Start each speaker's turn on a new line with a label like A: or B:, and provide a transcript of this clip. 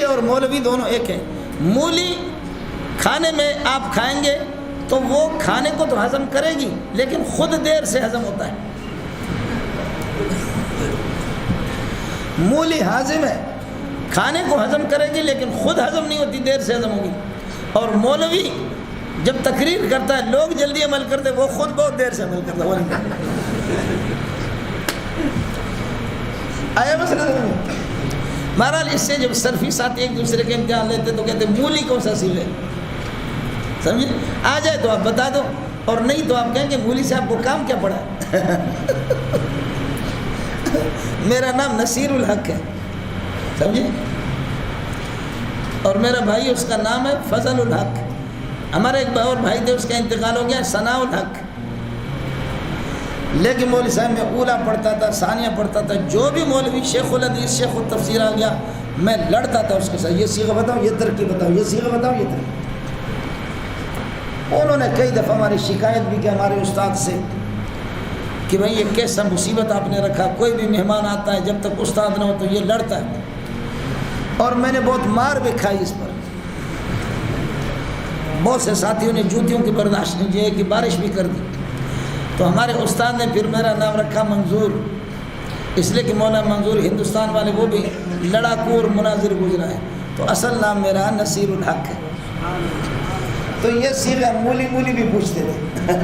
A: اور مولوی دونوں ایک ہیں. مولی کھانے میں آپ کھائیں گے تو وہ کھانے کو تو ہضم کرے گی لیکن خود دیر سے ہضم ہوتا ہے. مولی ہاضم ہے, کھانے کو ہضم کرے گی لیکن خود ہضم نہیں ہوتی, دیر سے ہضم ہوگی. اور مولوی جب تقریر کرتا ہے لوگ جلدی عمل کرتے, وہ خود بہت دیر سے عمل کرتا ہے. وہ نہیں آیا مسئلہ. بہرحال اس سے جب صرفی ساتھی ایک دوسرے کے امتحان لیتے تو کہتے مولی کون سا سیو ہے, سمجھے؟ آ جائے تو آپ بتا دو, اور نہیں تو آپ کہیں کہ مولی سے آپ کو کام کیا پڑا. میرا نام نصیر الحق ہے, سمجھے, اور میرا بھائی اس کا نام ہے فضل الحق. ہمارے ایک اور بھائی تھے, اس کا انتقال ہو گیا, ثناء الحق. لیکن مولوی صاحب میں اولا پڑھتا تھا, ثانیہ پڑھتا تھا, جو بھی مولوی شیخ الحدیث شیخ التفسیر آ گیا میں لڑتا تھا اس کے ساتھ, یہ صیغہ بتاؤ, یہ ترکیب بتاؤ, یہ صیغہ بتاؤ, یہ ترکیب. انہوں نے کئی دفعہ ہماری شکایت بھی کی ہمارے استاد سے کہ بھئی یہ کیسا مصیبت آپ نے رکھا, کوئی بھی مہمان آتا ہے جب تک استاد نہ ہو تو یہ لڑتا ہے. اور میں نے بہت مار بھی کھائی اس پر. بہت سے ساتھیوں نے جوتیوں کی برداشت نہیں, جو ہے کہ بارش بھی کر دی. تو ہمارے استاد نے پھر میرا نام رکھا منظور, اس لیے کہ مولانا منظور ہندوستان والے وہ بھی لڑاکو اور مناظر گزرا ہے, تو اصل نام میرا نصیر الحق ہے. تو یہ صیغہ مولی مولی بھی پوچھتے تھے.